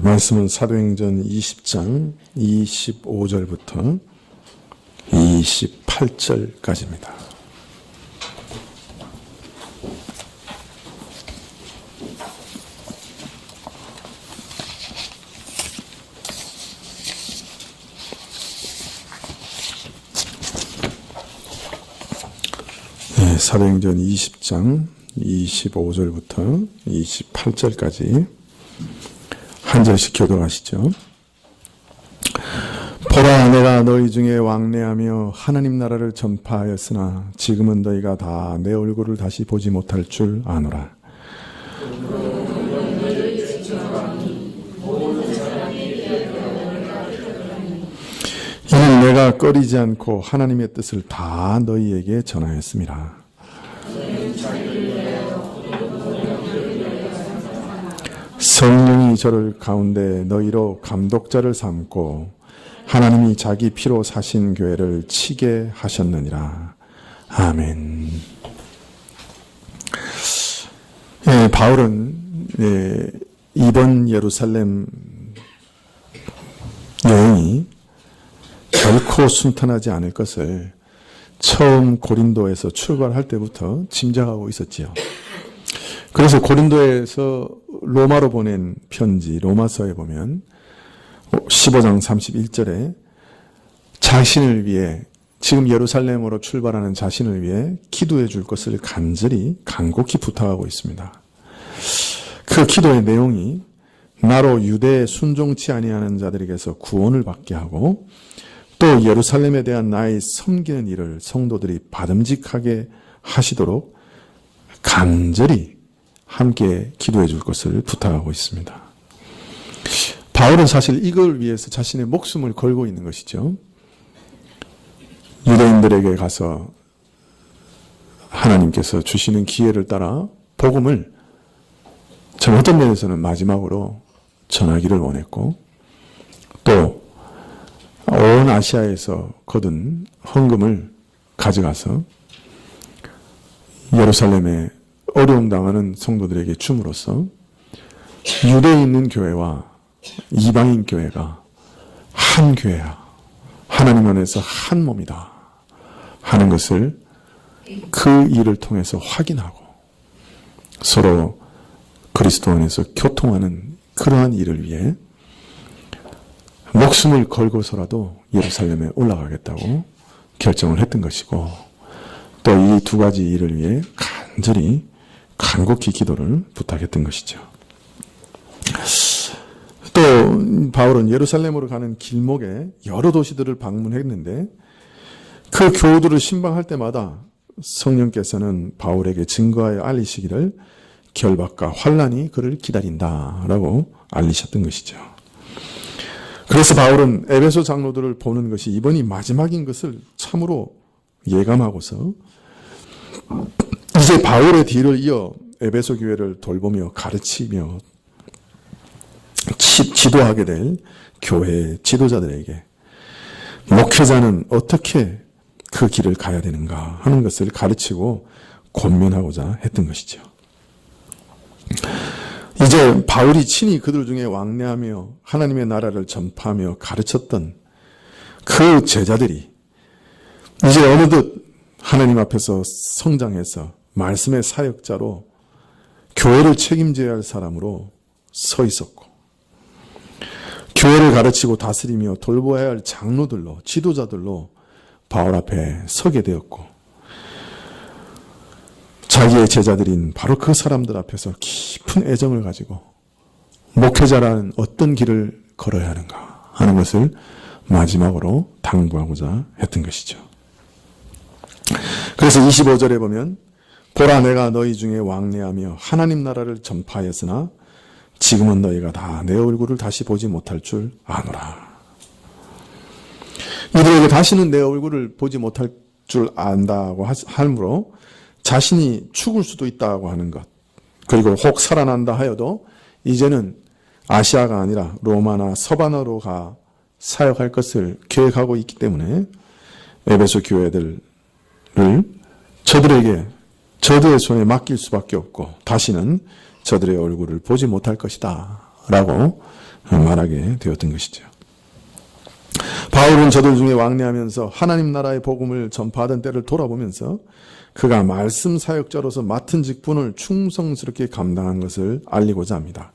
말씀은 사도행전 20장 25절부터 28절까지입니다. 사도행전 20장 25절부터 28절까지 한 절씩 교독하시죠. 보라, 내가 너희 중에 왕래하며 하나님 나라를 전파하였으나 지금은 너희가 다 내 얼굴을 다시 보지 못할 줄 아노라. 이는 내가 꺼리지 않고 하나님의 뜻을 다 너희에게 전하였습니다. 성령이 저를 가운데 너희로 감독자를 삼고 하나님이 자기 피로 사신 교회를 치게 하셨느니라. 아멘. 바울은 이번 예루살렘 여행이 결코 순탄하지 않을 것을 처음 고린도에서 출발할 때부터 짐작하고 있었지요. 그래서 고린도에서 로마로 보낸 편지 로마서에 보면 15장 31절에 자신을 위해, 지금 예루살렘으로 출발하는 자신을 위해 기도해 줄 것을 간곡히 부탁하고 있습니다. 그 기도의 내용이 나로 유대에 순종치 아니하는 자들에게서 구원을 받게 하고 또 예루살렘에 대한 나의 섬기는 일을 성도들이 받음직하게 하시도록 간절히 함께 기도해 줄 것을 부탁하고 있습니다. 바울은 사실 이걸 위해서 자신의 목숨을 걸고 있는 것이죠. 유대인들에게 가서 하나님께서 주시는 기회를 따라 복음을 어떤 면에서는 마지막으로 전하기를 원했고 또 온 아시아에서 거둔 헌금을 가져가서 예루살렘에 어려움 당하는 성도들에게 줌으로써 유대에 있는 교회와 이방인 교회가 한 교회야, 하나님 안에서 한 몸이다 하는 것을 그 일을 통해서 확인하고 서로 그리스도 안에서 교통하는 그러한 일을 위해 목숨을 걸고서라도 예루살렘에 올라가겠다고 결정을 했던 것이고 또 이 두 가지 일을 위해 간곡히 기도를 부탁했던 것이죠. 또 바울은 예루살렘으로 가는 길목에 여러 도시들을 방문했는데 그 교우들을 신방할 때마다 성령께서는 바울에게 증거하여 알리시기를 결박과 환난이 그를 기다린다라고 알리셨던 것이죠. 그래서 바울은 에베소 장로들을 보는 것이 이번이 마지막인 것을 참으로 예감하고서 이제 바울의 뒤를 이어 에베소 교회를 돌보며 가르치며 지도하게 될 교회 지도자들에게 목회자는 어떻게 그 길을 가야 되는가 하는 것을 가르치고 권면하고자 했던 것이죠. 이제 바울이 친히 그들 중에 왕래하며 하나님의 나라를 전파하며 가르쳤던 그 제자들이 이제 어느덧 하나님 앞에서 성장해서 말씀의 사역자로 교회를 책임져야 할 사람으로 서 있었고 교회를 가르치고 다스리며 돌보아야 할 장로들로 지도자들로 바울 앞에 서게 되었고 자기의 제자들인 바로 그 사람들 앞에서 깊은 애정을 가지고 목회자라는 어떤 길을 걸어야 하는가 하는 것을 마지막으로 당부하고자 했던 것이죠. 그래서 25절에 보면 보라, 내가 너희 중에 왕래하며 하나님 나라를 전파하였으나 지금은 너희가 다 내 얼굴을 다시 보지 못할 줄 아노라. 이들에게 다시는 내 얼굴을 보지 못할 줄 안다고 하므로 자신이 죽을 수도 있다고 하는 것, 그리고 혹 살아난다 하여도 이제는 아시아가 아니라 로마나 서바나로 가 사역할 것을 계획하고 있기 때문에 에베소 교회들을 저들의 손에 맡길 수밖에 없고 다시는 저들의 얼굴을 보지 못할 것이다 라고 말하게 되었던 것이죠. 바울은 저들 중에 왕래하면서 하나님 나라의 복음을 전파하던 때를 돌아보면서 그가 말씀 사역자로서 맡은 직분을 충성스럽게 감당한 것을 알리고자 합니다.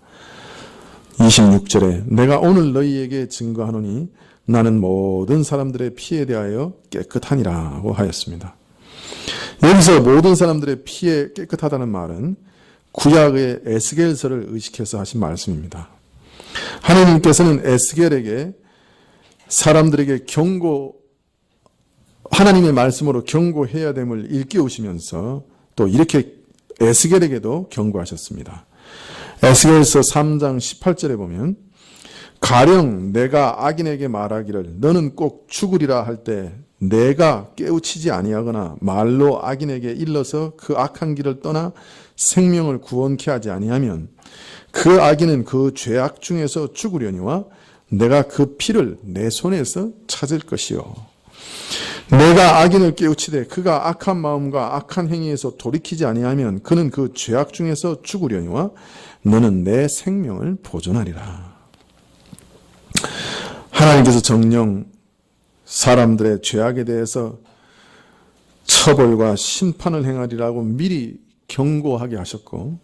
26절에 내가 오늘 너희에게 증거하노니 나는 모든 사람들의 피에 대하여 깨끗하니라고 하였습니다. 여기서 모든 사람들의 피에 깨끗하다는 말은 구약의 에스겔서를 의식해서 하신 말씀입니다. 하나님께서는 에스겔에게 사람들에게 하나님의 말씀으로 경고해야 됨을 일깨우시면서 또 이렇게 에스겔에게도 경고하셨습니다. 에스겔서 3장 18절에 보면 가령 내가 악인에게 말하기를 너는 꼭 죽으리라 할 때 내가 깨우치지 아니하거나 말로 악인에게 일러서 그 악한 길을 떠나 생명을 구원케 하지 아니하면 그 악인은 그 죄악 중에서 죽으려니와 내가 그 피를 내 손에서 찾을 것이요. 내가 악인을 깨우치되 그가 악한 마음과 악한 행위에서 돌이키지 아니하면 그는 그 죄악 중에서 죽으려니와 너는 내 생명을 보존하리라. 하나님께서 정녕 사람들의 죄악에 대해서 처벌과 심판을 행하리라고 미리 경고하게 하셨고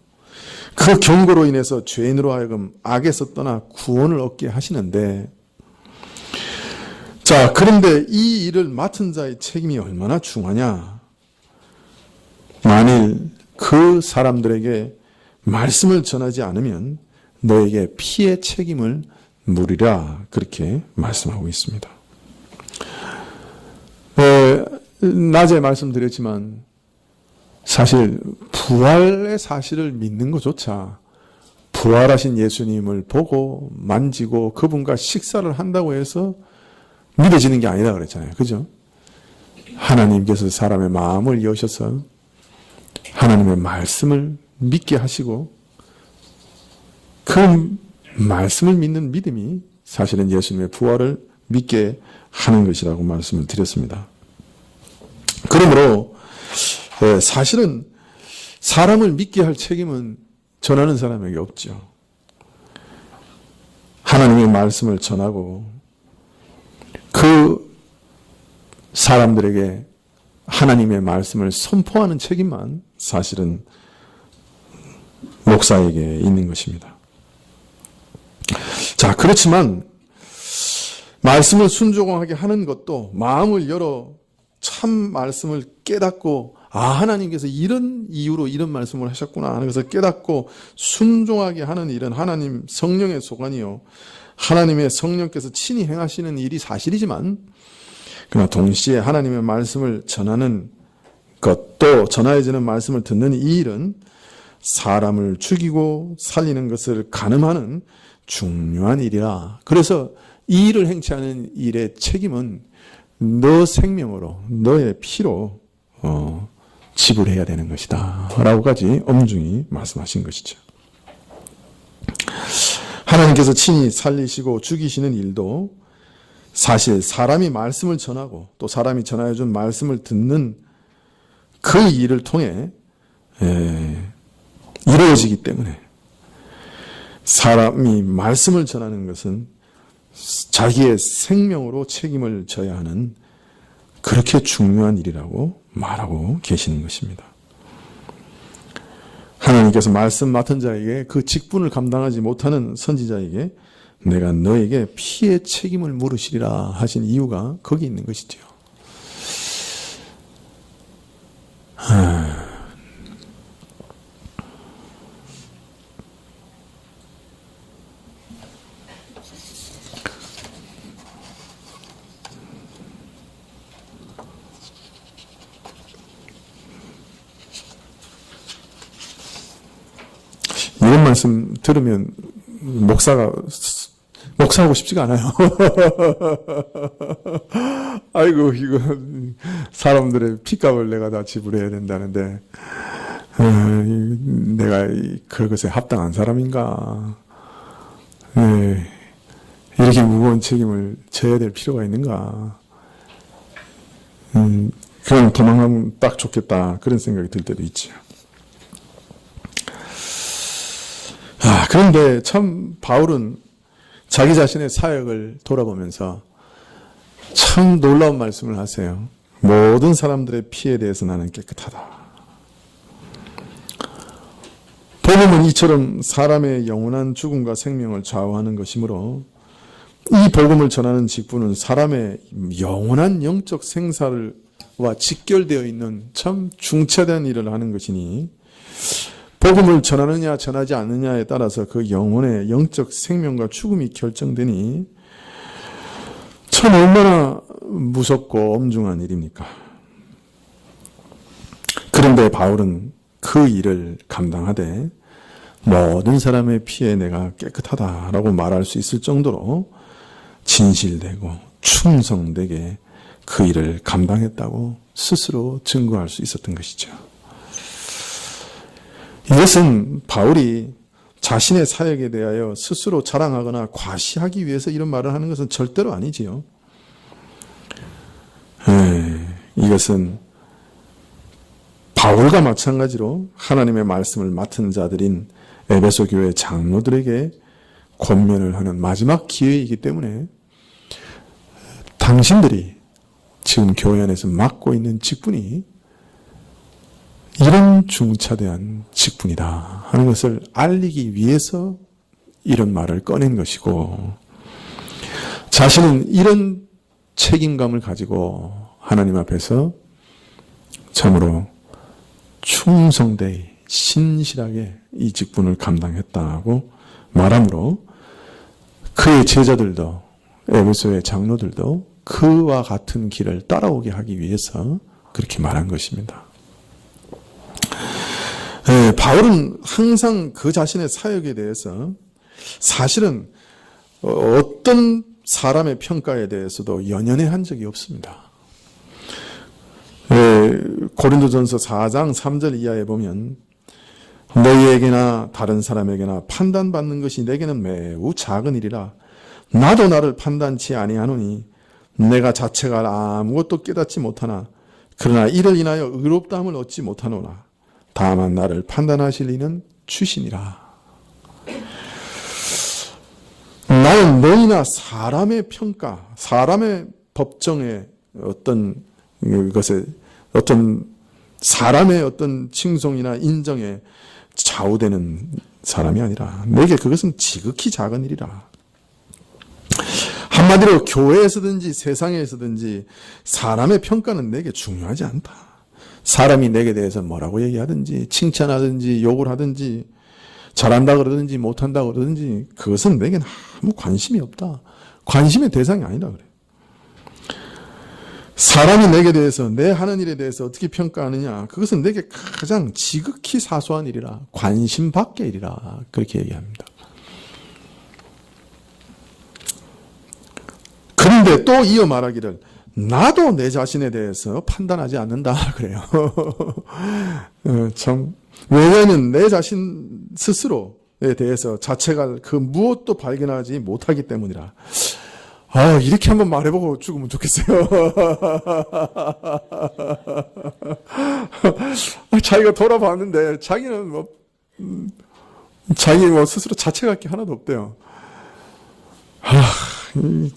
그 경고로 인해서 죄인으로 하여금 악에서 떠나 구원을 얻게 하시는데 자, 그런데 이 일을 맡은 자의 책임이 얼마나 중하냐? 만일 그 사람들에게 말씀을 전하지 않으면 너에게 피의 책임을 물으리라 그렇게 말씀하고 있습니다. 낮에 말씀드렸지만 사실 부활의 사실을 믿는 것조차 부활하신 예수님을 보고 만지고 그분과 식사를 한다고 해서 믿어지는 게 아니라 그랬잖아요. 그죠? 하나님께서 사람의 마음을 여셔서 하나님의 말씀을 믿게 하시고 그 말씀을 믿는 믿음이 사실은 예수님의 부활을 믿게 하는 것이라고 말씀을 드렸습니다. 그러므로 사실은 사람을 믿게 할 책임은 전하는 사람에게 없죠. 하나님의 말씀을 전하고 그 사람들에게 하나님의 말씀을 선포하는 책임만 사실은 목사에게 있는 것입니다. 자, 그렇지만 말씀을 순종하게 하는 것도 마음을 열어 참 말씀을 깨닫고 하나님께서 이런 이유로 이런 말씀을 하셨구나 하는 것을 깨닫고 순종하게 하는 일은 하나님 성령의 소관이요 하나님의 성령께서 친히 행하시는 일이 사실이지만 그러나 동시에 하나님의 말씀을 전하는 것도 전하여지는 말씀을 듣는 이 일은 사람을 죽이고 살리는 것을 가늠하는 중요한 일이라. 그래서 이 일을 행치 않은 일의 책임은 너 생명으로 너의 피로 지불해야 되는 것이다 라고까지 엄중히 말씀하신 것이죠. 하나님께서 친히 살리시고 죽이시는 일도 사실 사람이 말씀을 전하고 또 사람이 전하여 준 말씀을 듣는 그 일을 통해 이루어지기 때문에 사람이 말씀을 전하는 것은 자기의 생명으로 책임을 져야 하는 그렇게 중요한 일이라고 말하고 계시는 것입니다. 하나님께서 말씀 맡은 자에게 그 직분을 감당하지 못하는 선지자에게 내가 너에게 피의 책임을 물으시리라 하신 이유가 거기 있는 것이지요. 이런 말씀 들으면 목사하고 싶지가 않아요. 아이고, 이거 사람들의 피값을 내가 다 지불해야 된다는데 내가 그것에 합당한 사람인가? 이렇게 무거운 책임을 져야 될 필요가 있는가? 그냥 도망가면 딱 좋겠다 그런 생각이 들 때도 있죠. 그런데 참 바울은 자기 자신의 사역을 돌아보면서 참 놀라운 말씀을 하세요. 모든 사람들의 피에 대해서 나는 깨끗하다. 복음은 이처럼 사람의 영원한 죽음과 생명을 좌우하는 것이므로 이 복음을 전하는 직분은 사람의 영원한 영적 생사와 직결되어 있는 참 중차대한 일을 하는 것이니 복음을 전하느냐 전하지 않느냐에 따라서 그 영혼의 영적 생명과 죽음이 결정되니 참 얼마나 무섭고 엄중한 일입니까? 그런데 바울은 그 일을 감당하되 모든 사람의 피에 내가 깨끗하다라고 말할 수 있을 정도로 진실되고 충성되게 그 일을 감당했다고 스스로 증거할 수 있었던 것이죠. 이것은 바울이 자신의 사역에 대하여 스스로 자랑하거나 과시하기 위해서 이런 말을 하는 것은 절대로 아니지요. 이것은 바울과 마찬가지로 하나님의 말씀을 맡은 자들인 에베소 교회 장로들에게 권면을 하는 마지막 기회이기 때문에 당신들이 지금 교회 안에서 맡고 있는 직분이 이런 중차대한 직분이다 하는 것을 알리기 위해서 이런 말을 꺼낸 것이고, 자신은 이런 책임감을 가지고 하나님 앞에서 참으로 충성되이 신실하게 이 직분을 감당했다고 말하므로 그의 제자들도 에베소의 장로들도 그와 같은 길을 따라오게 하기 위해서 그렇게 말한 것입니다. 바울은 항상 그 자신의 사역에 대해서 사실은 어떤 사람의 평가에 대해서도 연연해한 적이 없습니다. 고린도전서 4장 3절 이하에 보면 너희에게나 다른 사람에게나 판단받는 것이 내게는 매우 작은 일이라 나도 나를 판단치 아니하노니 내가 자체가 아무것도 깨닫지 못하나 그러나 이를 인하여 의롭다함을 얻지 못하노라. 다만 나를 판단하실 이는 주시니라. 나는 너희나 사람의 평가, 사람의 법정의 어떤 것에 어떤 사람의 어떤 칭송이나 인정에 좌우되는 사람이 아니라 내게 그것은 지극히 작은 일이라. 한마디로 교회에서든지 세상에서든지 사람의 평가는 내게 중요하지 않다. 사람이 내게 대해서 뭐라고 얘기하든지 칭찬하든지 욕을 하든지 잘한다 그러든지 못한다 그러든지 그것은 내게는 아무 관심이 없다. 관심의 대상이 아니다 그래. 사람이 내게 대해서 내 하는 일에 대해서 어떻게 평가하느냐 그것은 내게 가장 지극히 사소한 일이라 관심 밖의 일이라 그렇게 얘기합니다. 그런데 또 이어 말하기를 나도 내 자신에 대해서 판단하지 않는다 그래요. 참 왜냐하면 내 자신 스스로에 대해서 자체가 그 무엇도 발견하지 못하기 때문이라. 이렇게 한번 말해보고 죽으면 좋겠어요. 자기가 돌아봤는데 자기는 자기 스스로 자체가 게 하나도 없대요.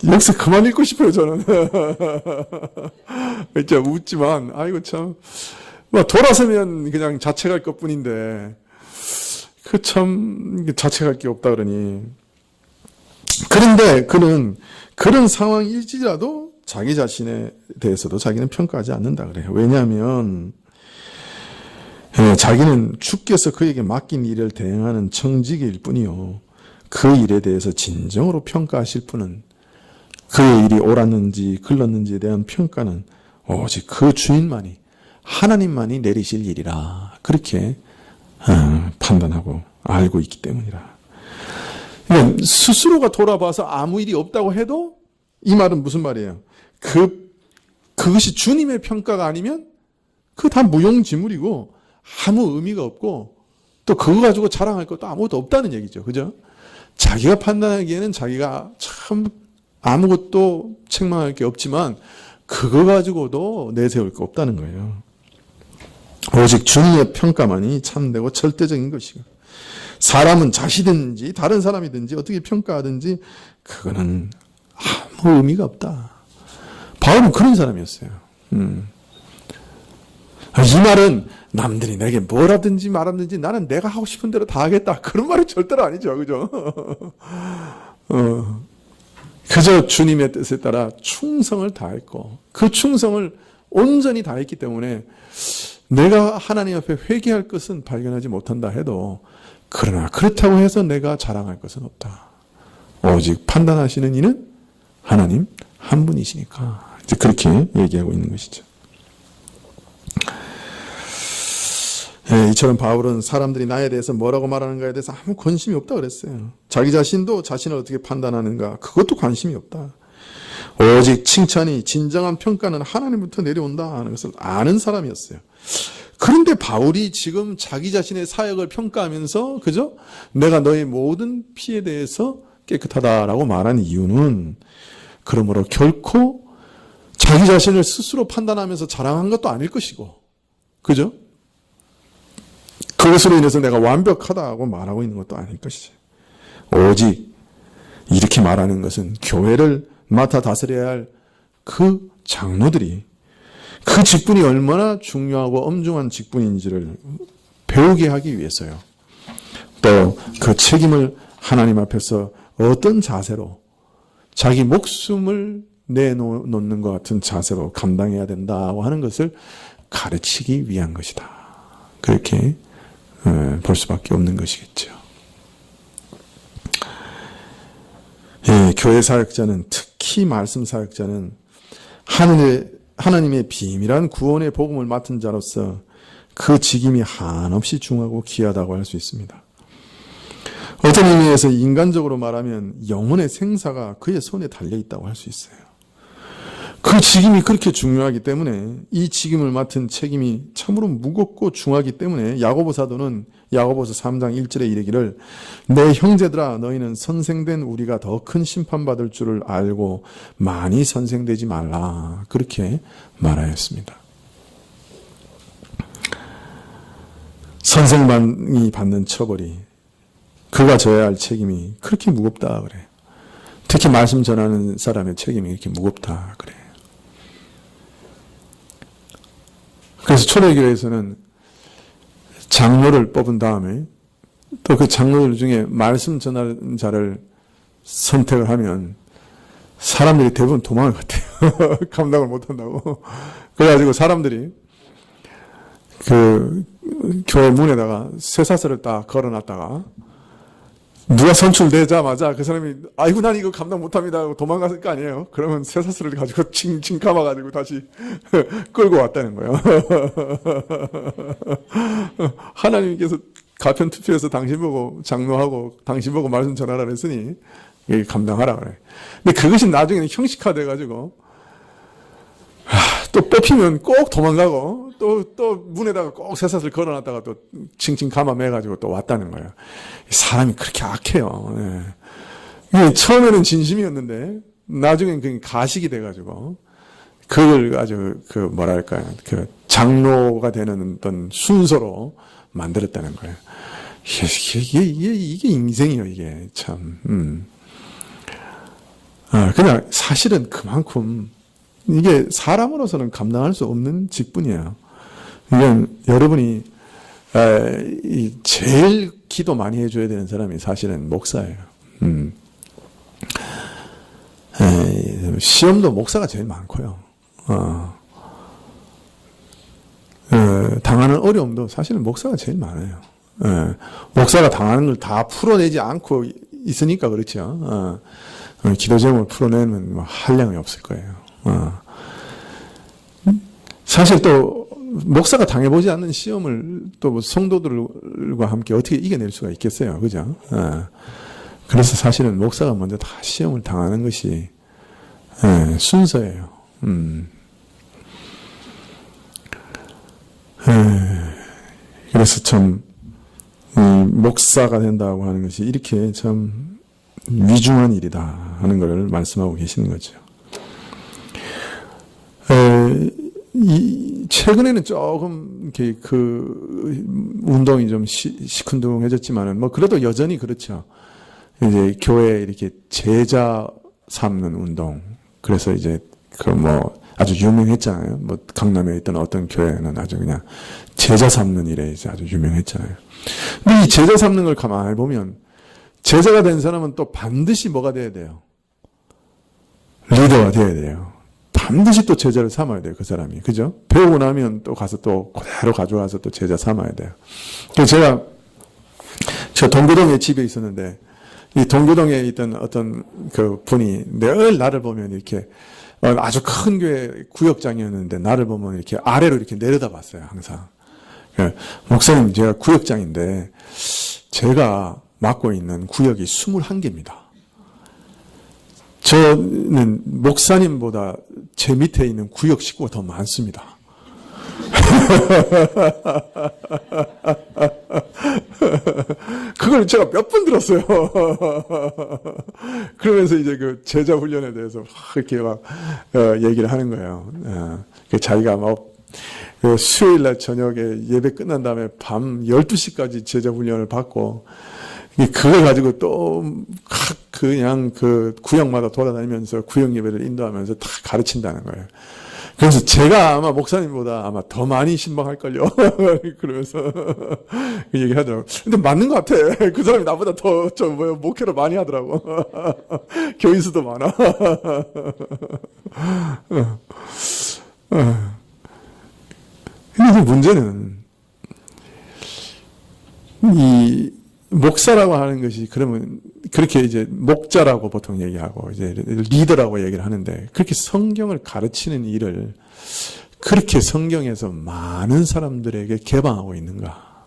여기서 그만 읽고 싶어요, 저는. 진짜 웃지만, 아이고, 참. 돌아서면 그냥 자책할 것 뿐인데, 자책할 게 없다 그러니. 그런데 그는 그런 상황일지라도 자기 자신에 대해서도 자기는 평가하지 않는다 그래요. 왜냐하면, 자기는 주께서 그에게 맡긴 일을 대행하는 청지기일 뿐이요. 그 일에 대해서 진정으로 평가하실 분은 그의 일이 옳았는지 글렀는지에 대한 평가는 오직 그 주인만이 하나님만이 내리실 일이라 그렇게 판단하고 알고 있기 때문이라. 그러니까 스스로가 돌아봐서 아무 일이 없다고 해도 이 말은 무슨 말이에요? 그것이 주님의 평가가 아니면 그거 다 무용지물이고 아무 의미가 없고 또 그거 가지고 자랑할 것도 아무것도 없다는 얘기죠. 그죠? 자기가 판단하기에는 자기가 참 아무것도 책망할 게 없지만 그거 가지고도 내세울 거 없다는 거예요. 오직 주님의 평가만이 참되고 절대적인 것이고 사람은 자시든지 다른 사람이든지 어떻게 평가하든지 그거는 아무 의미가 없다. 바울은 그런 사람이었어요. 이 말은 남들이 내게 뭐라든지 말하든지 나는 내가 하고 싶은 대로 다 하겠다. 그런 말은 절대로 아니죠. 그죠? 그저 주님의 뜻에 따라 충성을 다했고 그 충성을 온전히 다했기 때문에 내가 하나님 앞에 회개할 것은 발견하지 못한다 해도 그러나 그렇다고 해서 내가 자랑할 것은 없다. 오직 판단하시는 이는 하나님 한 분이시니까 이제 그렇게 얘기하고 있는 것이죠. 이처럼 바울은 사람들이 나에 대해서 뭐라고 말하는가에 대해서 아무 관심이 없다 그랬어요. 자기 자신도 자신을 어떻게 판단하는가 그것도 관심이 없다. 오직 칭찬이 진정한 평가는 하나님부터 내려온다 하는 것을 아는 사람이었어요. 그런데 바울이 지금 자기 자신의 사역을 평가하면서 그죠? 내가 너의 모든 피에 대해서 깨끗하다라고 말한 이유는 그러므로 결코 자기 자신을 스스로 판단하면서 자랑한 것도 아닐 것이고 그죠? 그것으로 인해서 내가 완벽하다고 말하고 있는 것도 아닐 것이지. 오직 이렇게 말하는 것은 교회를 맡아 다스려야 할 그 장로들이 그 직분이 얼마나 중요하고 엄중한 직분인지를 배우게 하기 위해서요. 또 그 책임을 하나님 앞에서 어떤 자세로 자기 목숨을 내놓는 것 같은 자세로 감당해야 된다고 하는 것을 가르치기 위한 것이다. 그렇게 볼 수밖에 없는 것이겠죠. 교회 사역자는 특히 말씀 사역자는 하나님의 비밀한 구원의 복음을 맡은 자로서 그 직임이 한없이 중하고 귀하다고 할 수 있습니다. 어떤 의미에서 인간적으로 말하면 영혼의 생사가 그의 손에 달려있다고 할 수 있어요. 그 직임이 그렇게 중요하기 때문에 이 직임을 맡은 책임이 참으로 무겁고 중하기 때문에 야고보 사도는 야고보서 3장 1절에 이르기를 내 형제들아 너희는 선생된 우리가 더 큰 심판받을 줄을 알고 많이 선생되지 말라 그렇게 말하였습니다. 선생만이 받는 처벌이 그가 져야 할 책임이 그렇게 무겁다 그래. 특히 말씀 전하는 사람의 책임이 이렇게 무겁다 그래. 그래서 초대교회에서는 장로를 뽑은 다음에 또 그 장로들 중에 말씀 전하는 자를 선택을 하면 사람들이 대부분 도망을 갔대요. 감당을 못한다고. 그래가지고 사람들이 그 교회 문에다가 쇠사슬을 딱 걸어놨다가 누가 선출되자마자 그 사람이 아이고 난 이거 감당 못합니다 하고 도망갔을 거 아니에요. 그러면 쇠사슬을 가지고 칭칭 감아가지고 다시 끌고 왔다는 거예요. 하나님께서 가편 투표해서 당신 보고 장로하고 당신 보고 말씀 전하라 그랬으니 감당하라 그래. 근데 그것이 나중에는 형식화돼가지고 또 뽑히면 꼭 도망가고 또 문에다가 꼭 쇠사슬 걸어놨다가 또 칭칭 감아매가지고 또 왔다는 거예요. 사람이 그렇게 악해요. 예. 처음에는 진심이었는데 나중엔 그게 가식이 돼가지고 그걸 아주 그 뭐랄까요 그 장로가 되는 어떤 순서로 만들었다는 거예요. 이게 인생이에요. 이게 참. 그냥 사실은 그만큼 이게 사람으로서는 감당할 수 없는 직분이에요. 이건 여러분이 제일 기도 많이 해줘야 되는 사람이 사실은 목사예요. 시험도 목사가 제일 많고요. 당하는 어려움도 사실은 목사가 제일 많아요. 목사가 당하는 걸 다 풀어내지 않고 있으니까 그렇죠. 기도 제목을 풀어내면 한량이 없을 거예요. 사실 또 목사가 당해보지 않는 시험을 또 성도들과 함께 어떻게 이겨낼 수가 있겠어요, 그죠? 그래서 사실은 목사가 먼저 다 시험을 당하는 것이 순서예요. 그래서 참 목사가 된다고 하는 것이 이렇게 참 위중한 일이다 하는 것을 말씀하고 계시는 거죠. 이 최근에는 조금 이렇게 운동이 좀 시큰둥해졌지만은 뭐 그래도 여전히 그렇죠. 이제 교회에 이렇게 제자 삼는 운동. 그래서 이제 아주 유명했잖아요. 뭐 강남에 있던 어떤 교회는 아주 그냥 제자 삼는 일에 이제 아주 유명했잖아요. 근데 이 제자 삼는 걸 가만히 보면 제자가 된 사람은 또 반드시 뭐가 돼야 돼요? 리더가 돼야 돼요. 반드시 또 제자를 삼아야 돼요, 그 사람이. 그죠? 배우고 나면 또 가서 또 그대로 가져와서 또 제자 삼아야 돼요. 그래서 제가 동교동에 집에 있었는데, 이 동교동에 있던 어떤 그 분이 늘 나를 보면 이렇게 아주 큰 교회 구역장이었는데 나를 보면 이렇게 아래로 이렇게 내려다 봤어요, 항상. 목사님, 제가 구역장인데 제가 맡고 있는 구역이 21개입니다. 저는 목사님보다 제 밑에 있는 구역 식구가 더 많습니다. 그걸 제가 몇 번 들었어요. 그러면서 이제 그 제자 훈련에 대해서 이렇게 막 얘기를 하는 거예요. 자기가 수요일날 저녁에 예배 끝난 다음에 밤 12시까지 제자 훈련을 받고 그걸 가지고 또 그냥 그 구역마다 돌아다니면서 구역 예배를 인도하면서 다 가르친다는 거예요. 그래서 제가 아마 목사님보다 아마 더 많이 신방할걸요. 그러면서 그 얘기 하더라고요. 근데 맞는 것 같아. 그 사람이 나보다 더, 목회를 많이 하더라고. 교인수도 많아. 근데 문제는, 이, 목사라고 하는 것이 그러면 그렇게 이제 목자라고 보통 얘기하고 이제 리더라고 얘기를 하는데 그렇게 성경을 가르치는 일을 그렇게 성경에서 많은 사람들에게 개방하고 있는가?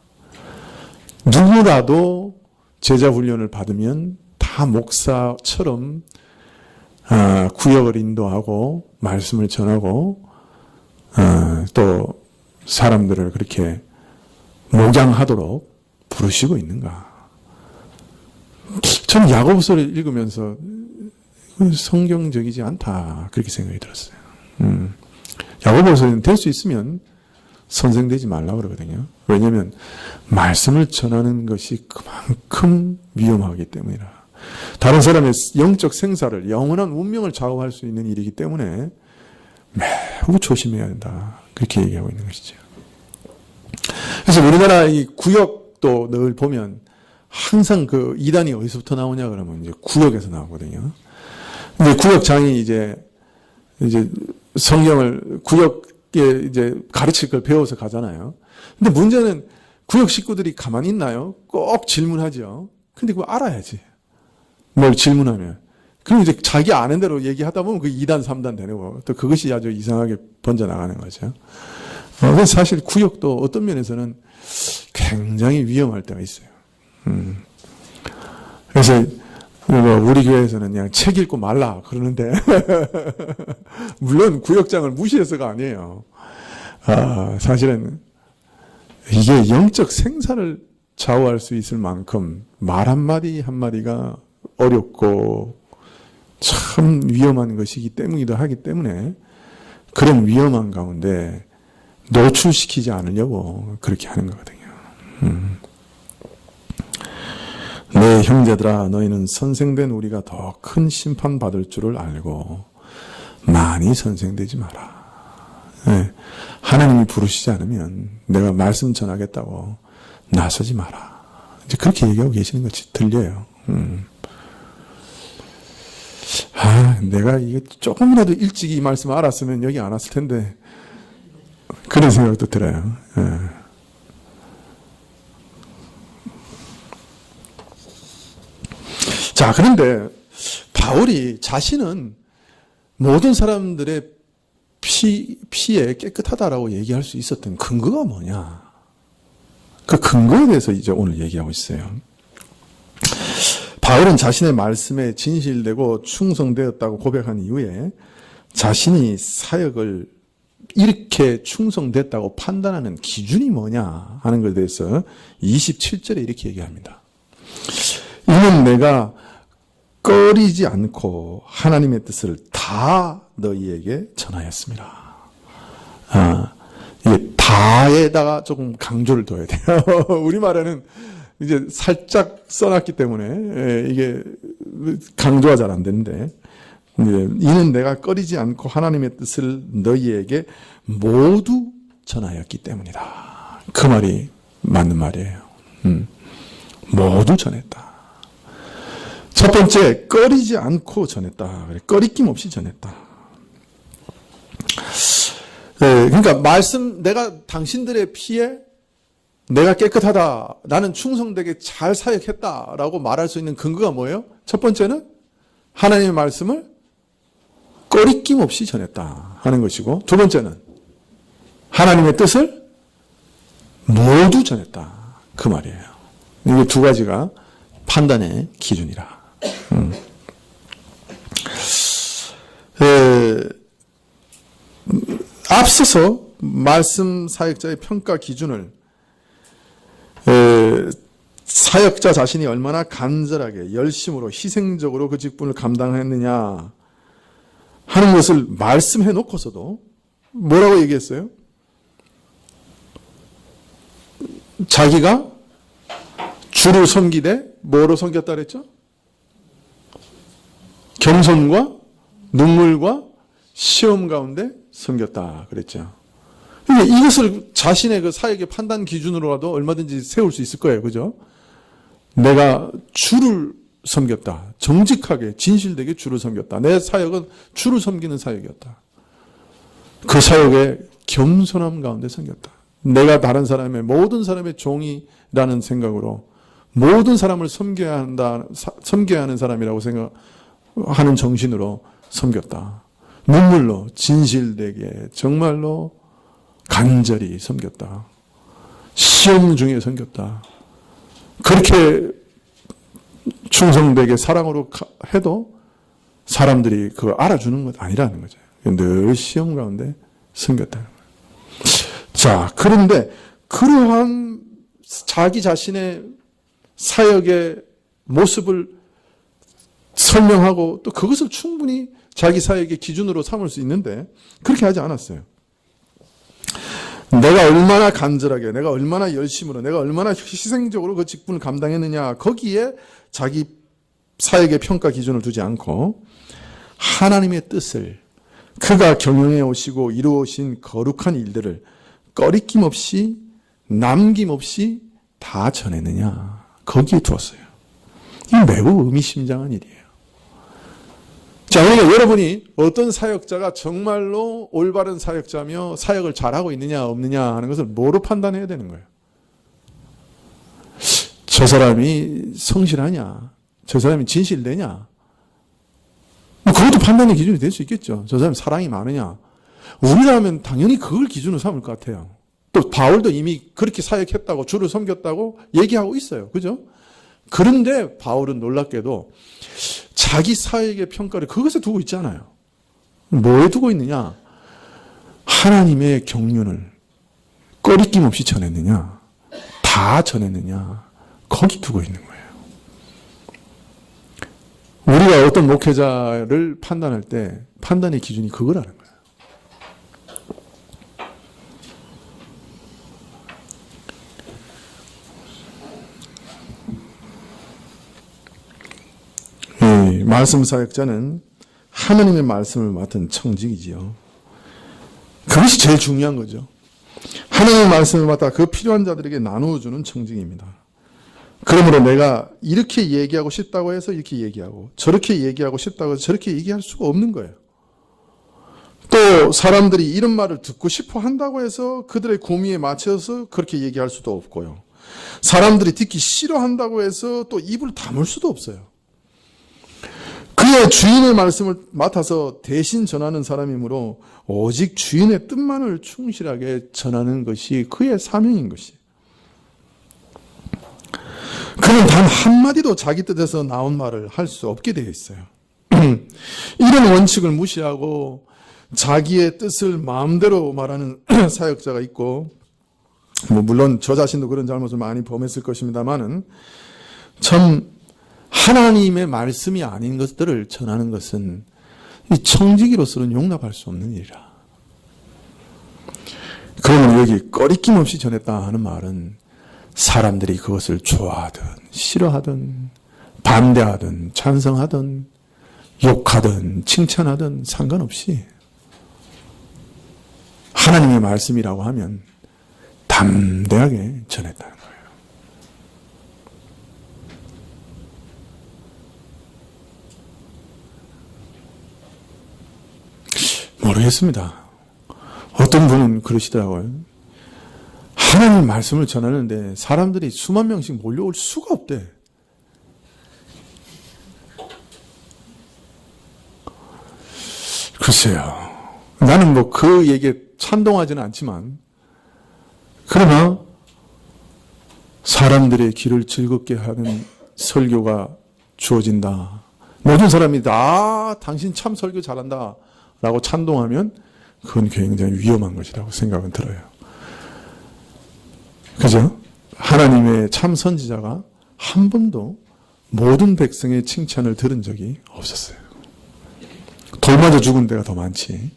누구라도 제자 훈련을 받으면 다 목사처럼 구역을 인도하고 말씀을 전하고 또 사람들을 그렇게 목양하도록 부르시고 있는가? 저는 야고보서를 읽으면서 성경적이지 않다 그렇게 생각이 들었어요. 야고보서는 될 수 있으면 선생되지 말라고 그러거든요. 왜냐하면 말씀을 전하는 것이 그만큼 위험하기 때문이라. 다른 사람의 영적 생사를 영원한 운명을 좌우할 수 있는 일이기 때문에 매우 조심해야 된다 그렇게 얘기하고 있는 것이죠. 그래서 우리나라 이 구역도 늘 보면 항상 그 이단이 어디서부터 나오냐 그러면 이제 구역에서 나오거든요. 근데 구역장이 이제 성경을 구역에 이제 가르칠 걸 배워서 가잖아요. 근데 문제는 구역 식구들이 가만히 있나요? 꼭 질문하죠. 근데 그거 알아야지. 뭘 질문하면. 그럼 이제 자기 아는 대로 얘기하다 보면 그 2단, 3단 되고 또 그것이 아주 이상하게 번져나가는 거죠. 그래서 사실 구역도 어떤 면에서는 굉장히 위험할 때가 있어요. 그래서 우리 교회에서는 그냥 책 읽고 말라 그러는데 물론 구역장을 무시해서가 아니에요. 사실은 이게 영적 생사를 좌우할 수 있을 만큼 말 한마디 한마디가 어렵고 참 위험한 것이기 때문이기도 하기 때문에 그런 위험한 가운데 노출시키지 않으려고 그렇게 하는 거거든요. 내 형제들아 너희는 선생된 우리가 더 큰 심판받을 줄을 알고 많이 선생되지 마라. 네. 하나님이 부르시지 않으면 내가 말씀 전하겠다고 나서지 마라. 이제 그렇게 얘기하고 계시는 것이 들려요. 내가 이게 조금이라도 일찍 이 말씀을 알았으면 여기 안 왔을 텐데 그런 생각도 들어요. 자, 그런데 바울이 자신은 모든 사람들의 피에 깨끗하다라고 얘기할 수 있었던 근거가 뭐냐? 그 근거에 대해서 이제 오늘 얘기하고 있어요. 바울은 자신의 말씀에 진실되고 충성되었다고 고백한 이후에 자신이 사역을 이렇게 충성됐다고 판단하는 기준이 뭐냐 하는 것에 대해서 27절에 이렇게 얘기합니다. 이는 내가 꺼리지 않고 하나님의 뜻을 다 너희에게 전하였습니다. 이게 다에다가 조금 강조를 둬야 돼요. 우리말에는 이제 살짝 써놨기 때문에 이게 강조가 잘 안 되는데, 이는 내가 꺼리지 않고 하나님의 뜻을 너희에게 모두 전하였기 때문이다. 그 말이 맞는 말이에요. 모두 전했다. 첫 번째, 꺼리지 않고 전했다. 꺼리낌 없이 전했다. 그러니까 내가 당신들의 피에 내가 깨끗하다, 나는 충성되게 잘 사역했다라고 말할 수 있는 근거가 뭐예요? 첫 번째는 하나님의 말씀을 꺼리낌 없이 전했다 하는 것이고, 두 번째는 하나님의 뜻을 모두 전했다, 그 말이에요. 이게 두 가지가 판단의 기준이라. 앞서서 말씀 사역자의 평가 기준을 사역자 자신이 얼마나 간절하게 열심으로 희생적으로 그 직분을 감당했느냐 하는 것을 말씀해 놓고서도 뭐라고 얘기했어요? 자기가 주를 섬기되 뭐로 섬겼다 그랬죠? 겸손과 눈물과 시험 가운데 섬겼다 그랬죠. 이것을 자신의 그 사역의 판단 기준으로라도 얼마든지 세울 수 있을 거예요. 그죠? 내가 주를 섬겼다. 정직하게 진실되게 주를 섬겼다. 내 사역은 주를 섬기는 사역이었다. 그 사역에 겸손함 가운데 섬겼다. 내가 다른 사람의 모든 사람의 종이라는 생각으로 모든 사람을 섬겨야 하는 사람이라고 생각하는 정신으로 섬겼다. 눈물로 진실되게 정말로 간절히 섬겼다. 시험 중에 섬겼다. 그렇게 충성되게 사랑으로 해도 사람들이 그걸 알아주는 것 아니라는 거죠. 늘 시험 가운데 섬겼다는 거예요. 자, 그런데 그러한 자기 자신의 사역의 모습을 설명하고 또 그것을 충분히 자기 사역의 기준으로 삼을 수 있는데 그렇게 하지 않았어요. 내가 얼마나 간절하게, 내가 얼마나 열심으로, 내가 얼마나 희생적으로 그 직분을 감당했느냐, 거기에 자기 사역의 평가 기준을 두지 않고 하나님의 뜻을, 그가 경영해 오시고 이루어 오신 거룩한 일들을 꺼리낌 없이 남김없이 다 전했느냐, 거기에 두었어요. 이 매우 의미심장한 일이에요. 자, 그러니까 여러분이 어떤 사역자가 정말로 올바른 사역자며 사역을 잘하고 있느냐 없느냐 하는 것을 뭐로 판단해야 되는 거예요? 저 사람이 성실하냐? 저 사람이 진실되냐? 그것도 판단의 기준이 될 수 있겠죠. 저 사람이 사랑이 많으냐? 우리라면 당연히 그걸 기준으로 삼을 것 같아요. 또 바울도 이미 그렇게 사역했다고, 주를 섬겼다고 얘기하고 있어요. 그죠? 그런데 바울은 놀랍게도 자기 사역의 평가를 그것에 두고 있잖아요. 뭐에 두고 있느냐? 하나님의 경륜을 꺼리낌 없이 전했느냐? 다 전했느냐? 거기 두고 있는 거예요. 우리가 어떤 목회자를 판단할 때 판단의 기준이 그거라는 거예요. 말씀 사역자는 하나님의 말씀을 맡은 청직이지요. 그것이 제일 중요한 거죠. 하나님의 말씀을 맡아 그 필요한 자들에게 나누어주는 청직입니다. 그러므로 내가 이렇게 얘기하고 싶다고 해서 이렇게 얘기하고 저렇게 얘기하고 싶다고 해서 저렇게 얘기할 수가 없는 거예요. 또 사람들이 이런 말을 듣고 싶어 한다고 해서 그들의 고미에 맞춰서 그렇게 얘기할 수도 없고요. 사람들이 듣기 싫어한다고 해서 또 입을 다물 수도 없어요. 그의 주인의 말씀을 맡아서 대신 전하는 사람이므로 오직 주인의 뜻만을 충실하게 전하는 것이 그의 사명인 것이에요. 그는 단 한마디도 자기 뜻에서 나온 말을 할 수 없게 되어 있어요. 이런 원칙을 무시하고 자기의 뜻을 마음대로 말하는 사역자가 있고, 물론 저 자신도 그런 잘못을 많이 범했을 것입니다만은 참 하나님의 말씀이 아닌 것들을 전하는 것은 이 청지기로서는 용납할 수 없는 일이라. 그러면 여기 꺼리낌 없이 전했다 하는 말은 사람들이 그것을 좋아하든 싫어하든 반대하든 찬성하든 욕하든 칭찬하든 상관없이 하나님의 말씀이라고 하면 담대하게 전했다는 거예요. 모르겠습니다. 어떤 분은 그러시더라고요. 하나님 말씀을 전하는데 사람들이 수만 명씩 몰려올 수가 없대. 글쎄요. 나는 뭐 그 얘기에 찬동하지는 않지만, 그러나 사람들의 길을 즐겁게 하는 설교가 주어진다. 모든 사람이 당신 참 설교 잘한다 라고 찬동하면 그건 굉장히 위험한 것이라고 생각은 들어요. 그죠? 하나님의 참 선지자가 한 번도 모든 백성의 칭찬을 들은 적이 없었어요. 돌 맞아 죽은 데가 더 많지.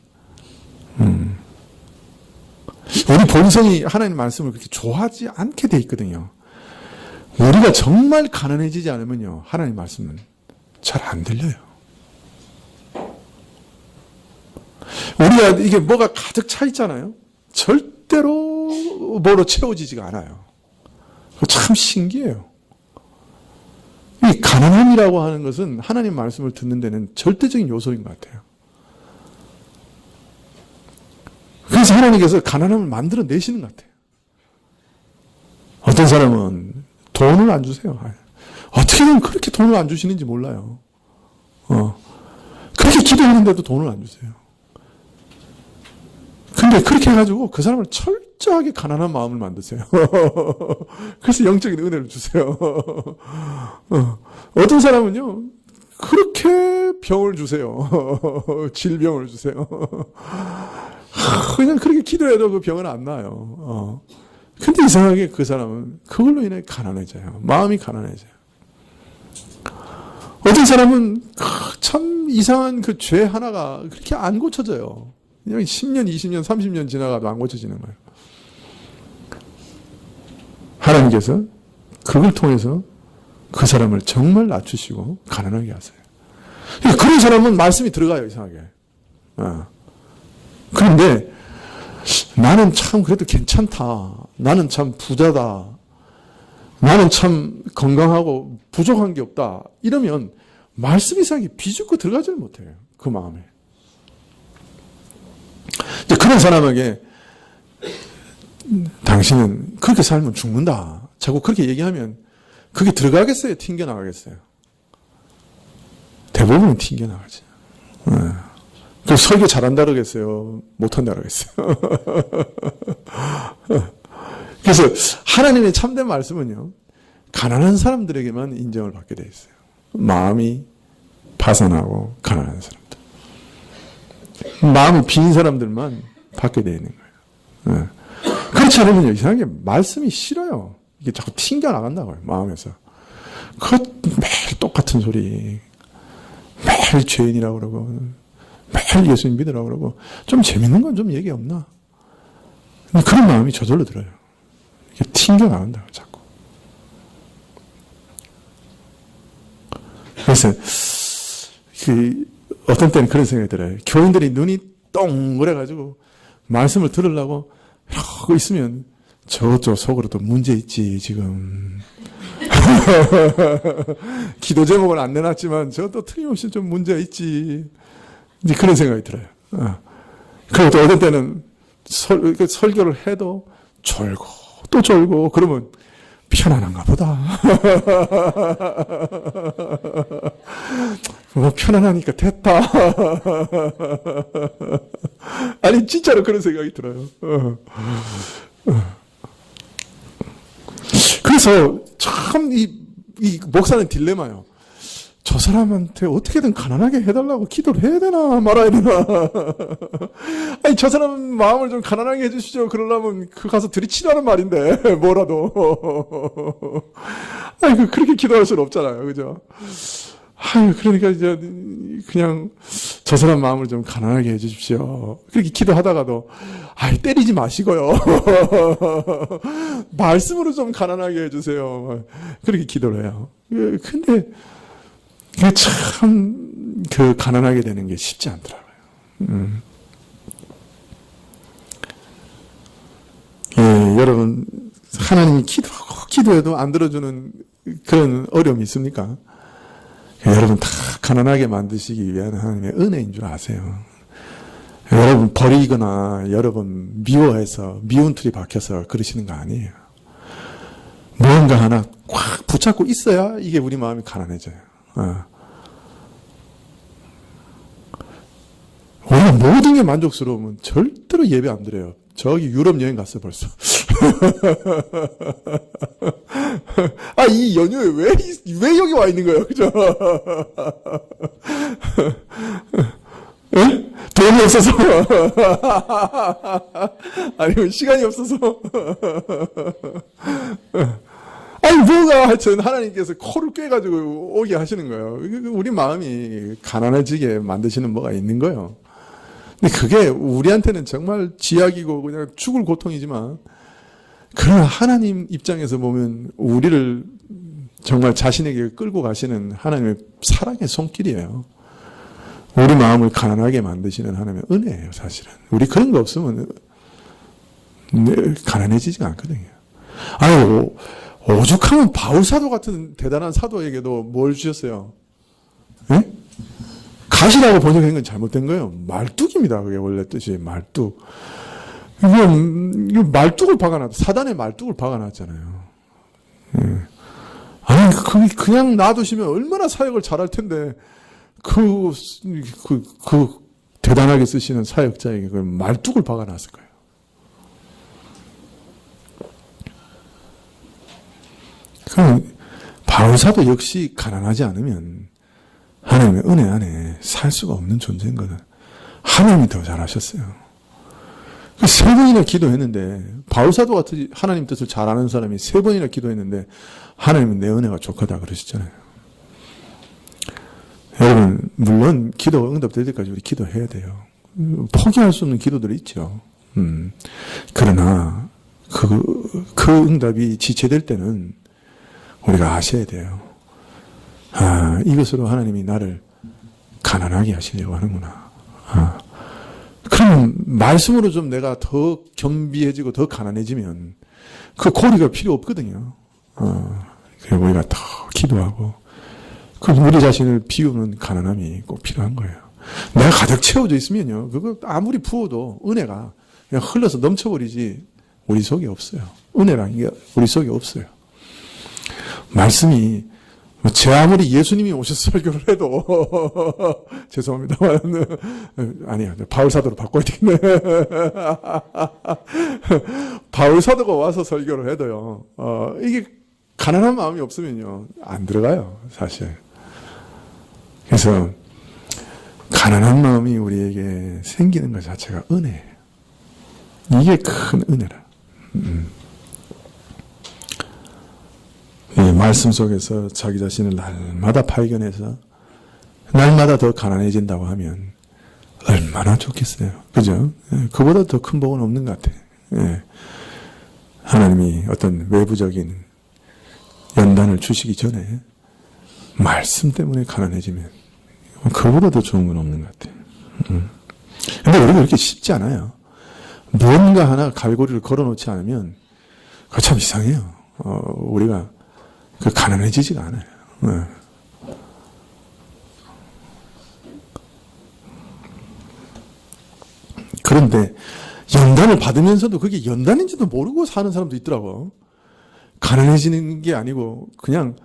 우리 본성이 하나님 말씀을 그렇게 좋아하지 않게 돼 있거든요. 우리가 정말 가난해지지 않으면요, 하나님 말씀은 잘 안 들려요. 우리가 이게 뭐가 가득 차 있잖아요. 절대로 뭐로 채워지지가 않아요. 참 신기해요. 이 가난함이라고 하는 것은 하나님 말씀을 듣는 데는 절대적인 요소인 것 같아요. 그래서 하나님께서 가난함을 만들어 내시는 것 같아요. 어떤 사람은 돈을 안 주세요. 어떻게든 그렇게 돈을 안 주시는지 몰라요. 그렇게 기도하는데도 돈을 안 주세요. 근데 그렇게 해가지고 그 사람을 철저하게 가난한 마음을 만드세요. 그래서 영적인 은혜를 주세요. 어떤 사람은요, 그렇게 병을 주세요. 질병을 주세요. 그냥 그렇게 기도해도 그 병은 안 나요. 근데 이상하게 그 사람은 그걸로 인해 가난해져요. 마음이 가난해져요. 어떤 사람은 참 이상한 그 죄 하나가 그렇게 안 고쳐져요. 그냥 10년, 20년, 30년 지나가도 안 고쳐지는 거예요. 하나님께서 그걸 통해서 그 사람을 정말 낮추시고 가난하게 하세요. 그런 사람은 말씀이 들어가요, 이상하게. 그런데 나는 참 그래도 괜찮다. 나는 참 부자다. 나는 참 건강하고 부족한 게 없다. 이러면 말씀 이상하게 비집고 들어가지를 못해요. 그 마음에. 그런 사람에게 당신은 그렇게 살면 죽는다. 자꾸 그렇게 얘기하면 그게 들어가겠어요? 튕겨나가겠어요? 대부분은 튕겨나가지. 그 설교 잘한다 그러겠어요? 못한다 그러겠어요? 그래서 하나님의 참된 말씀은요, 가난한 사람들에게만 인정을 받게 돼 있어요. 마음이 파산하고 가난한 사람들. 마음이 빈 사람들만 받게 되어 있는 거예요. 그렇지 않으면 이상하게 말씀이 싫어요. 이게 자꾸 튕겨나간다고요, 마음에서. 매일 똑같은 소리. 매일 죄인이라고 그러고, 매일 예수님 믿으라고 그러고, 좀 재밌는 건 좀 얘기 없나? 그런 마음이 저절로 들어요. 이게 튕겨나간다고, 자꾸. 그래서, 어떤 때는 그런 생각이 들어요. 교인들이 눈이 동그래가지고, 말씀을 들으려고 이러고 있으면, 저쪽 속으로도 문제 있지, 지금. 기도 제목을 안 내놨지만, 저것도 틀림없이 좀 문제가 있지. 이제 그런 생각이 들어요. 그리고 또 어떤 때는 설교를 해도 졸고, 또 졸고, 그러면 편안한가 보다. 뭐 편안하니까 됐다. 아니, 진짜로 그런 생각이 들어요. 그래서 참 이 목사는 딜레마요. 저 사람한테 어떻게든 가난하게 해달라고 기도를 해야 되나 말아야 되나. 아니, 저 사람 마음을 좀 가난하게 해주시죠. 그러려면 그 가서 들이치라는 말인데 뭐라도. 아니, 그렇게 기도할 수는 없잖아요, 그죠? 아유, 그러니까 이제 그냥 저 사람 마음을 좀 가난하게 해주십시오. 그렇게 기도하다가도 때리지 마시고요. 말씀으로 좀 가난하게 해주세요. 그렇게 기도를 해요. 근데 참 그 가난하게 되는 게 쉽지 않더라고요. 예, 여러분 하나님이 기도해도 안 들어주는 그런 어려움이 있습니까? 여러분 다 가난하게 만드시기 위한 하나님의 은혜인 줄 아세요. 여러분 버리거나 여러분 미워해서 미운 틀이 박혀서 그러시는 거 아니에요. 무언가 하나 꽉 붙잡고 있어야 이게 우리 마음이 가난해져요. 우리가 모든 게 만족스러우면 절대로 예배 안 드려요. 저기 유럽 여행 갔어요 벌써. 이 연휴에 왜 여기 와 있는 거예요, 그죠? 에? 돈이 없어서? 아니면 시간이 없어서? 뭐가 하여튼 하나님께서 코를 꿰가지고 오게 하시는 거예요. 우리 마음이 가난해지게 만드시는 뭐가 있는 거예요. 근데 그게 우리한테는 정말 지약이고 그냥 죽을 고통이지만, 그러나 하나님 입장에서 보면 우리를 정말 자신에게 끌고 가시는 하나님의 사랑의 손길이에요. 우리 마음을 가난하게 만드시는 하나님의 은혜예요, 사실은. 우리 그런 거 없으면 가난해지지가 않거든요. 오죽하면 바울 사도 같은 대단한 사도에게도 뭘 주셨어요? 예? 가시라고 번역한 건 잘못된 거예요. 말뚝입니다. 그게 원래 뜻이 말뚝. 이거 말뚝을 박아놨, 사단의 말뚝을 박아놨잖아요. 예. 그냥 놔두시면 얼마나 사역을 잘할 텐데, 대단하게 쓰시는 사역자에게 그 말뚝을 박아놨을 거예요. 그럼 바울사도 역시 가난하지 않으면 하나님의 은혜 안에 살 수가 없는 존재인 거는 하나님이 더 잘하셨어요. 세 번이나 기도했는데, 바울사도 같은 하나님 뜻을 잘 아는 사람이 세 번이나 기도했는데 하나님은 내 은혜가 족하다 그러시잖아요. 여러분, 물론 기도가 응답될 때까지 우리 기도해야 돼요. 포기할 수 없는 기도들이 있죠. 그러나 그 응답이 지체될 때는 우리가 아셔야 돼요. 이것으로 하나님이 나를 가난하게 하시려고 하는구나. 그러면 말씀으로 좀 내가 더 겸비해지고 더 가난해지면 그 고리가 필요 없거든요. 그래서 우리가 더 기도하고, 우리 자신을 비우는 가난함이 꼭 필요한 거예요. 내가 가득 채워져 있으면요, 그거 아무리 부어도 은혜가 그냥 흘러서 넘쳐버리지 우리 속에 없어요. 은혜란 게 우리 속에 없어요. 말씀이 제 아무리 예수님이 오셔서 설교를 해도 죄송합니다만 아니요, 바울 사도로 바꿔야 되겠네. 바울 사도가 와서 설교를 해도요, 이게 가난한 마음이 없으면요 안 들어가요, 사실. 그래서 가난한 마음이 우리에게 생기는 것 자체가 은혜예요. 이게 큰 은혜라. 말씀 속에서 자기 자신을 날마다 발견해서 날마다 더 가난해진다고 하면 얼마나 좋겠어요. 그죠? 그보다 더 큰 복은 없는 것 같아요. 하나님이 어떤 외부적인 연단을 주시기 전에 말씀 때문에 가난해지면 그보다 더 좋은 건 없는 것 같아요. 근데 우리가 그렇게 쉽지 않아요. 무언가 하나 갈고리를 걸어놓지 않으면 그거 참 이상해요. 우리가 가난해지지가 않아요. 그런데 연단을 받으면서도 그게 연단인지도 모르고 사는 사람도 있더라고. 가난해지는 게 아니고 그냥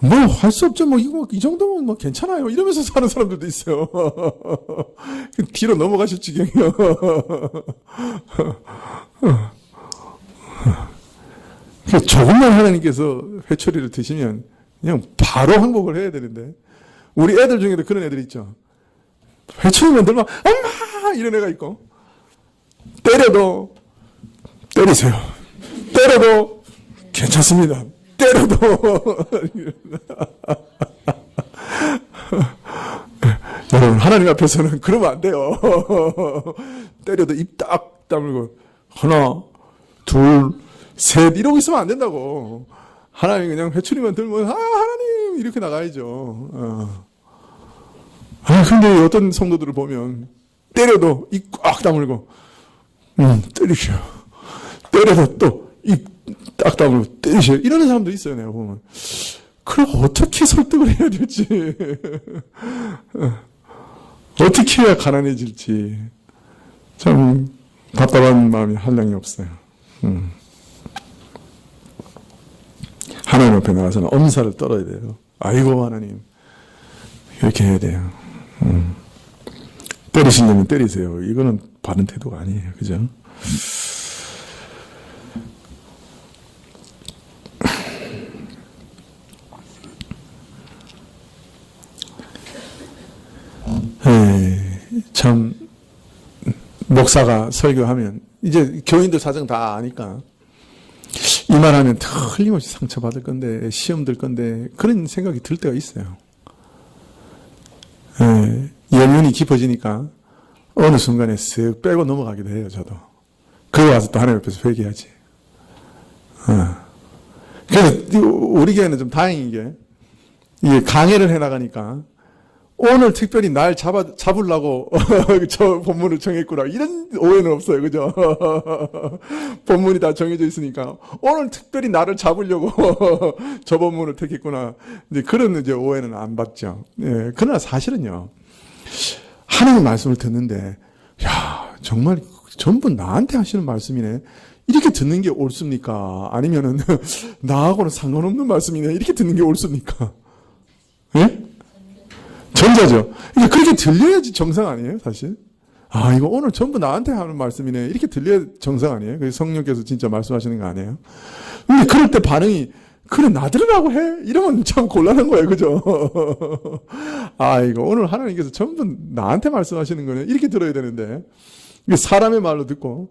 뭐 할 수 없죠. 이거 이 정도면 괜찮아요. 이러면서 사는 사람들도 있어요. 뒤로 넘어가실 지경이요. 조금만 하나님께서 회초리를 드시면 그냥 바로 항복을 해야 되는데, 우리 애들 중에도 그런 애들 있죠. 회초리만 들면 엄마 이런 애가 있고, 때려도 때리세요. 때려도 괜찮습니다. 때려도 하나님 앞에서는 그러면 안 돼요. 때려도 입 딱 다물고 하나, 둘, 셋 이러고 있으면 안 된다고. 하나님 그냥 회초리만 들면 하나님 이렇게 나가야죠. 근데 어떤 성도들을 보면 때려도 입 꽉 다물고 때리셔. 때려도 또 입 딱 다물고 때리셔. 이러는 사람도 있어요. 내가 보면. 그럼 어떻게 설득을 해야 될지. 어떻게 해야 가난해질지. 참 답답한 마음이 한량이 없어요. 하나님 앞에 나가서는 엄살을 떨어야 돼요. 아이고 하나님 이렇게 해야 돼요. 때리신다면 때리세요. 이거는 바른 태도가 아니에요. 그죠? 참 목사가 설교하면 이제 교인들 사정 다 아니까 이 말하면 틀림없이 상처받을 건데 시험 들 건데 그런 생각이 들 때가 있어요. 연륜이 깊어지니까 어느 순간에 쓱 빼고 넘어가기도 해요. 저도. 그러고 와서 또 하나님 앞에서 회개하지. 그래서 우리 교회는 좀 다행인 게 이게 강해를 해나가니까 오늘 특별히 날 잡으려고 저 본문을 정했구나. 이런 오해는 없어요. 그죠? 본문이 다 정해져 있으니까 오늘 특별히 나를 잡으려고 저 본문을 택했구나. 이제 그런 이제 오해는 안 받죠. 예, 그러나 사실은요. 하나님 말씀을 듣는데 야, 정말 전부 나한테 하시는 말씀이네. 이렇게 듣는 게 옳습니까? 아니면은 나하고는 상관없는 말씀이네. 이렇게 듣는 게 옳습니까? 예? 전자죠. 그렇게 들려야지 정상 아니에요, 사실? 아, 이거 오늘 전부 나한테 하는 말씀이네. 이렇게 들려야 정상 아니에요? 그래서 성령께서 진짜 말씀하시는 거 아니에요? 근데 그럴 때 반응이, 그래, 나 들으라고 해? 이러면 참 곤란한 거예요, 그죠? 아, 이거 오늘 하나님께서 전부 나한테 말씀하시는 거네. 이렇게 들어야 되는데. 이게 사람의 말로 듣고,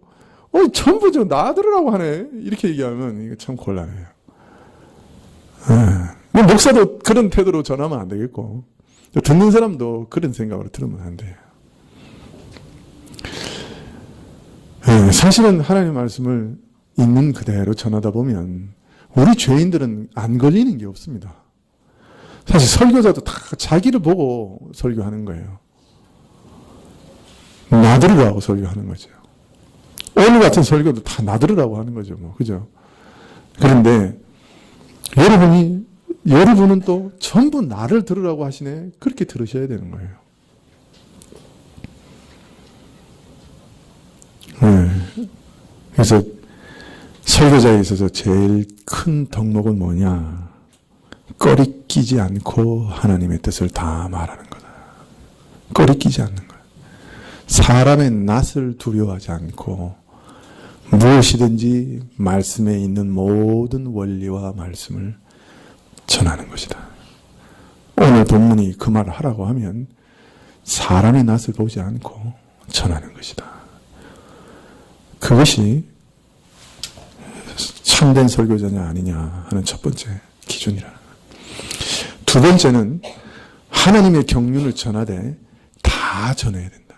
전부 나 들으라고 하네. 이렇게 얘기하면 이거 참 곤란해요. 목사도 그런 태도로 전하면 안 되겠고, 듣는 사람도 그런 생각으로 들으면 안 돼요. 사실은 하나님의 말씀을 있는 그대로 전하다 보면 우리 죄인들은 안 걸리는 게 없습니다. 사실 설교자도 다 자기를 보고 설교하는 거예요. 나 들으라고 설교하는 거죠. 오늘 같은 설교도 다 나 들으라고 하는 거죠. 뭐, 그죠? 그런데 여러분은 또 전부 나를 들으라고 하시네. 그렇게 들으셔야 되는 거예요. 그래서 설교자에 있어서 제일 큰 덕목은 뭐냐? 꺼리끼지 않고 하나님의 뜻을 다 말하는 거다. 꺼리끼지 않는 거야. 사람의 낯을 두려워하지 않고 무엇이든지 말씀에 있는 모든 원리와 말씀을 전하는 것이다. 오늘 본문이 그 말을 하라고 하면 사람의 낯을 보지 않고 전하는 것이다. 그것이 참된 설교자냐 아니냐 하는 첫 번째 기준이라는 거예요. 두 번째는 하나님의 경륜을 전하되 다 전해야 된다.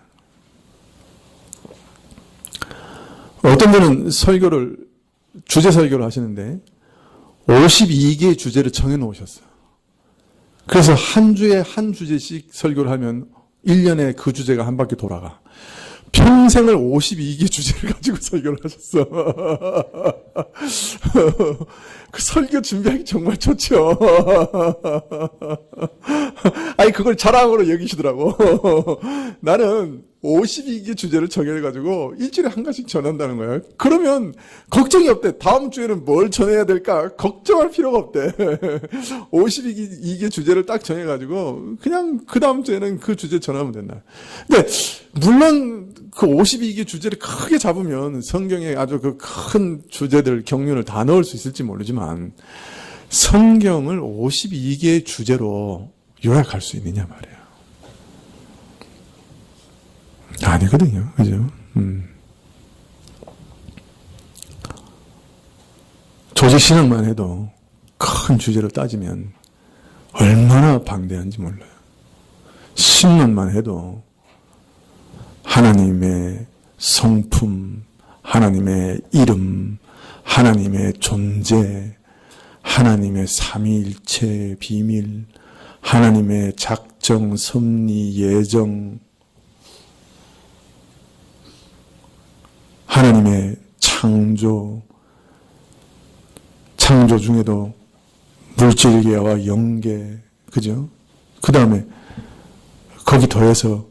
어떤 분은 주제 설교를 하시는데 52개의 주제를 정해 놓으셨어요. 그래서 한 주에 한 주제씩 설교를 하면 1년에 그 주제가 한 바퀴 돌아가. 평생을 52개 주제를 가지고 설교를 하셨어. 그 설교 준비하기 정말 좋죠. 아니, 그걸 자랑으로 여기시더라고. 나는 52개 주제를 정해가지고 일주일에 한 가지씩 전한다는 거야. 그러면 걱정이 없대. 다음 주에는 뭘 전해야 될까? 걱정할 필요가 없대. 52개 주제를 딱 정해가지고 그냥 그 다음 주에는 그 주제 전하면 된다. 근데 물론 그 52개 주제를 크게 잡으면 성경에 아주 그 큰 주제들, 경륜을 다 넣을 수 있을지 모르지만 성경을 52개의 주제로 요약할 수 있느냐 말이에요. 아니거든요. 그죠? 조직신앙만 해도 큰 주제를 따지면 얼마나 방대한지 몰라요. 신론만 해도 하나님의 성품, 하나님의 이름, 하나님의 존재, 하나님의 삼위일체 비밀, 하나님의 작정, 섭리, 예정, 하나님의 창조 중에도 물질계와 영계, 그죠? 그 다음에 거기 더해서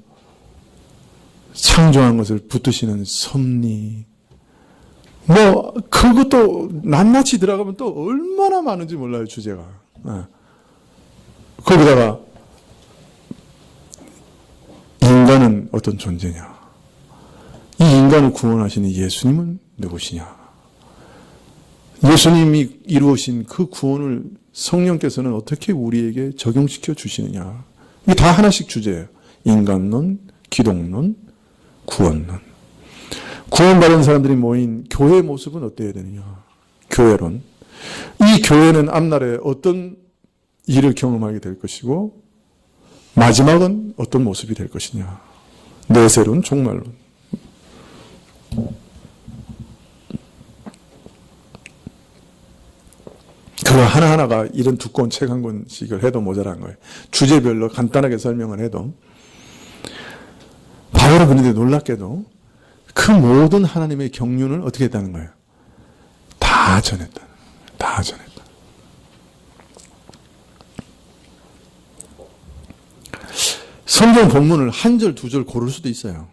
창조한 것을 붙드시는 섭리, 뭐 그것도 낱낱이 들어가면 또 얼마나 많은지 몰라요, 주제가. 거기다가 인간은 어떤 존재냐, 이 인간을 구원하시는 예수님은 누구시냐, 예수님이 이루어신 그 구원을 성령께서는 어떻게 우리에게 적용시켜 주시느냐, 이게 다 하나씩 주제예요. 인간론, 기독론, 구원론. 구원받은 사람들이 모인 교회의 모습은 어때야 되느냐, 교회론. 이 교회는 앞날에 어떤 일을 경험하게 될 것이고 마지막은 어떤 모습이 될 것이냐, 내세론, 종말론. 그거 하나하나가 이런 두꺼운 책 한 권씩을 해도 모자란 거예요. 주제별로 간단하게 설명을 해도. 바울은 그런데 놀랍게도 그 모든 하나님의 경륜을 어떻게 했다는 거예요? 다 전했다. 다 전했다. 성경 본문을 한 절, 두 절 고를 수도 있어요.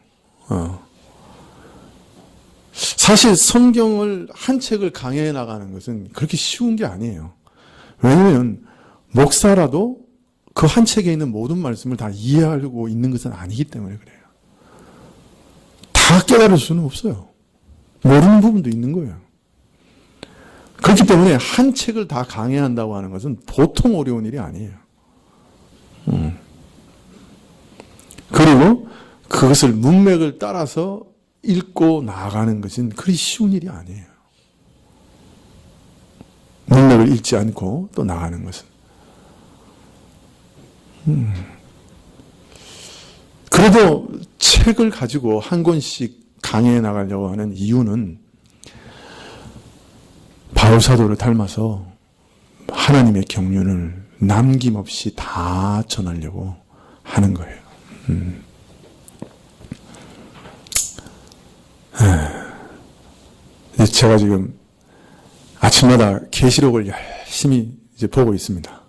사실 성경을 한 책을 강해해 나가는 것은 그렇게 쉬운 게 아니에요. 왜냐하면 목사라도 그 한 책에 있는 모든 말씀을 다 이해하려고 있는 것은 아니기 때문에 그래요. 다 깨달을 수는 없어요. 모르는 부분도 있는 거예요. 그렇기 때문에 한 책을 다 강해한다고 하는 것은 보통 어려운 일이 아니에요. 그리고 그것을 문맥을 따라서 읽고 나아가는 것은 그리 쉬운 일이 아니에요. 문맥을 읽지 않고 또 나가는 것은. 그래도 책을 가지고 한 권씩 강해해 나가려고 하는 이유는 바울 사도를 닮아서 하나님의 경륜을 남김없이 다 전하려고 하는 거예요. 제가 지금 아침마다 계시록을 열심히 이제 보고 있습니다.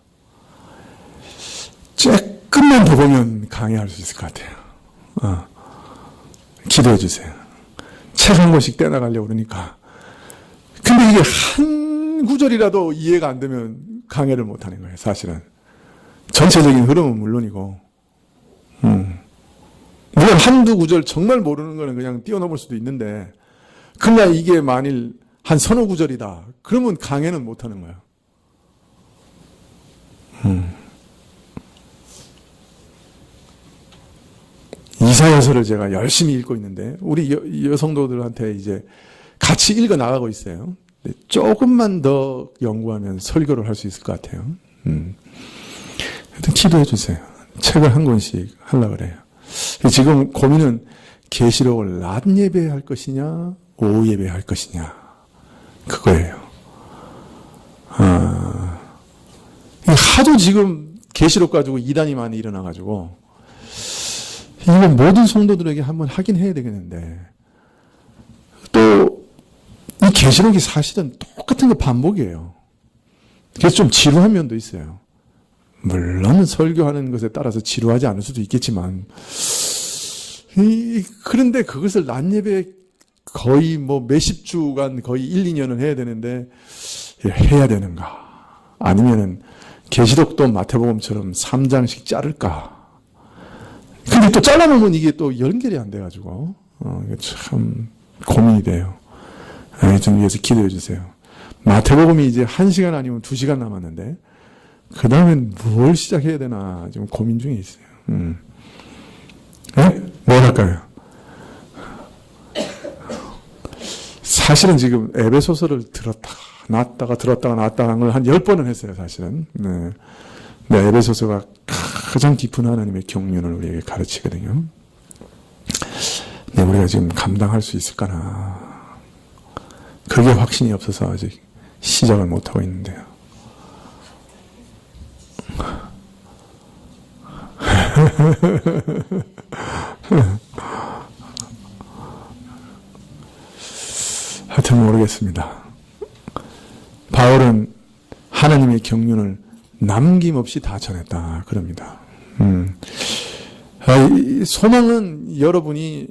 조금만 더 보면 강해할 수 있을 것 같아요. 기도해 주세요. 책 한 권씩 떼나가려고 그러니까. 근데 이게 한 구절이라도 이해가 안 되면 강해를 못 하는 거예요, 사실은. 전체적인 흐름은 물론이고. 물론 한두 구절 정말 모르는 거는 그냥 뛰어넘을 수도 있는데, 그러나 이게 만일 한 서너 구절이다, 그러면 강해는 못 하는 거예요. 이사야서를 제가 열심히 읽고 있는데, 우리 여성도들한테 이제 같이 읽어 나가고 있어요. 조금만 더 연구하면 설교를 할 수 있을 것 같아요. 하여튼 기도해 주세요. 책을 한 권씩 하려고 그래요. 지금 고민은 계시록을 낮 예배할 것이냐, 오후 예배할 것이냐, 그거예요. 하도 지금 계시록 가지고 이단이 많이 일어나가지고 이건 모든 성도들에게 한번 하긴 해야 되겠는데, 또 이 계시록이 사실은 똑같은 거 반복이에요. 그래서 좀 지루한 면도 있어요. 물론 설교하는 것에 따라서 지루하지 않을 수도 있겠지만, 그런데 그것을 낮 예배 거의 뭐 몇십 주간 거의 1, 2년은 해야 되는데 해야 되는가? 아니면은 계시록도 마태복음처럼 3장씩 자를까? 근데 또 잘라놓으면 이게 또 연결이 안 돼가지고 참 고민이 돼요. 좀 위해서 기도해 주세요. 마태복음이 이제 1시간 아니면 2시간 남았는데 그 다음엔 뭘 시작해야 되나 좀 고민 중에 있어요. 네? 뭘 할까요? 사실은 지금 에베소서를 들었다가 놨다가 들었다가 놨다가 한 걸 한 10번은 했어요, 사실은. 네. 에베소서가 가장 깊은 하나님의 경륜을 우리에게 가르치거든요. 네, 우리가 지금 감당할 수 있을까나. 그게 확신이 없어서 아직 시작을 못하고 있는데요. 하여튼 모르겠습니다. 바울은 하나님의 경륜을 남김없이 다 전했다 그럽니다. 소망은 여러분이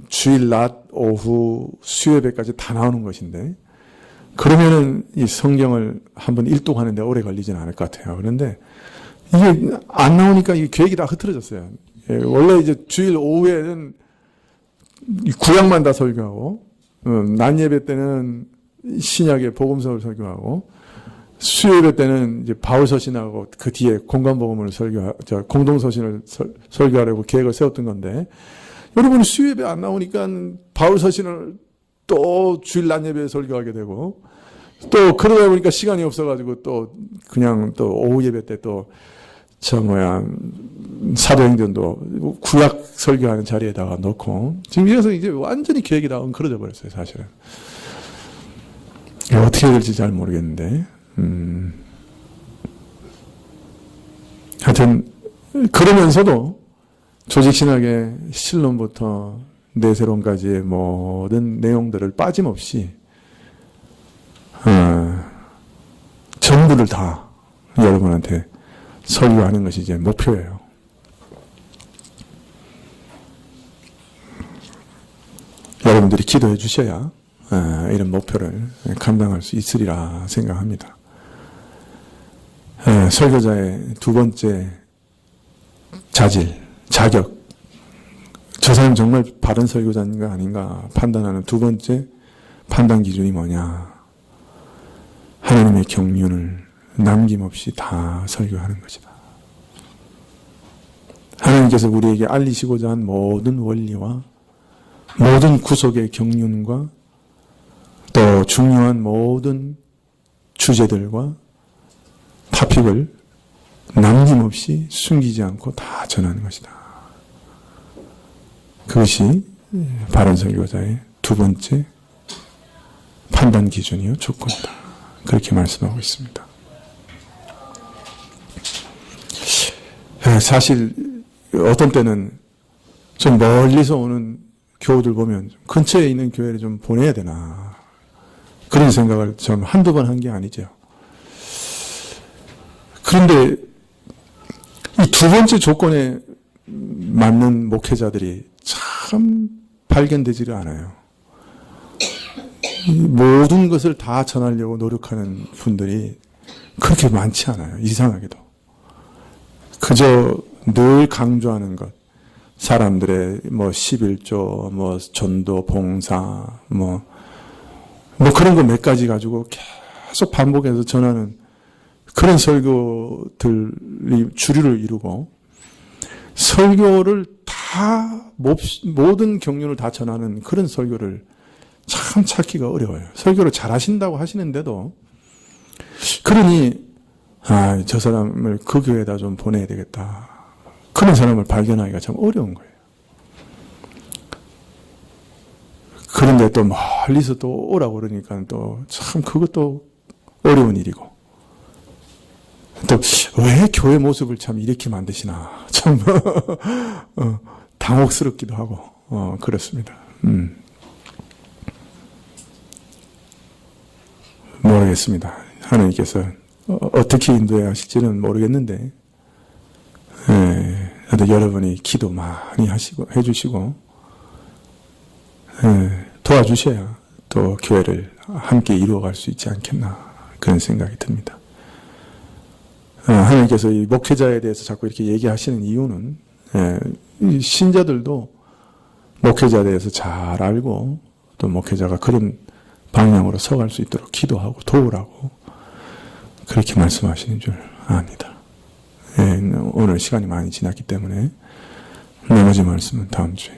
주일 낮 오후 수요예배까지 다 나오는 것인데, 그러면은 이 성경을 한번 일독하는데 오래 걸리지는 않을 것 같아요. 그런데 이게 안 나오니까 이 계획이 다 흐트러졌어요. 원래 이제 주일 오후에는 구약만 다 설교하고, 낮 예배 때는 신약의 복음서를 설교하고, 수요예배 때는 이제 바울 서신하고 그 뒤에 공간복음을 공동 서신을 설교하려고 계획을 세웠던 건데, 여러분이 수요예배 안 나오니까 바울 서신을 또 주일 낮 예배에 설교하게 되고, 또 그러다 보니까 시간이 없어가지고 또 그냥 또 오후 예배 때 또 사도행전도 구약 설교하는 자리에다가 넣고, 지금 이래서 이제 완전히 계획이 다 엉클어져 버렸어요, 사실은. 어떻게 될지 잘 모르겠는데, 하여튼 그러면서도 조직신학의 실론부터 내세론까지의 모든 내용들을 빠짐없이 전부를 다 여러분한테 설교하는 것이 이제 목표예요. 여러분들이 기도해 주셔야 이런 목표를 감당할 수 있으리라 생각합니다. 설교자의 두 번째 자격, 저 사람 정말 바른 설교자인가 아닌가 판단하는 두 번째 판단 기준이 뭐냐? 하나님의 경륜을 남김없이 다 설교하는 것이다. 하나님께서 우리에게 알리시고자 한 모든 원리와 모든 구속의 경륜과 또 중요한 모든 주제들과 타픽을 남김없이 숨기지 않고 다 전하는 것이다. 그것이 바른 설교자의 두 번째 판단 기준이요 조건이다. 그렇게 말씀하고 있습니다. 사실 어떤 때는 좀 멀리서 오는 교우들 보면 근처에 있는 교회를 좀 보내야 되나, 그런 생각을 좀 한두 번 한 게 아니죠. 그런데 이 두 번째 조건에 맞는 목회자들이 참 발견되지를 않아요. 모든 것을 다 전하려고 노력하는 분들이 그렇게 많지 않아요. 이상하게도. 그저 늘 강조하는 것, 사람들의 11조, 전도, 봉사, 그런 거 몇 가지 가지고 계속 반복해서 전하는 그런 설교들이 주류를 이루고, 설교를 다, 모든 경륜을 다 전하는 그런 설교를 참 찾기가 어려워요. 설교를 잘 하신다고 하시는데도, 그러니, 저 사람을 그 교회에다 좀 보내야 되겠다. 그런 사람을 발견하기가 참 어려운 거예요. 그런데 또 멀리서 또 오라고 그러니까 또 참 그것도 어려운 일이고, 또 왜 교회 모습을 참 이렇게 만드시나 참 당혹스럽기도 하고 그렇습니다. 모르겠습니다. 하나님께서 어떻게 인도해 하실지는 모르겠는데, 여러분이 기도 많이 해주시고 도와주셔야 또 교회를 함께 이루어갈 수 있지 않겠나, 그런 생각이 듭니다. 하나님께서 이 목회자에 대해서 자꾸 이렇게 얘기하시는 이유는, 이 신자들도 목회자에 대해서 잘 알고 또 목회자가 그런 방향으로 서갈 수 있도록 기도하고 도우라고 그렇게 말씀하시는 줄 압니다. 오늘 시간이 많이 지났기 때문에 나머지 말씀은 다음 주에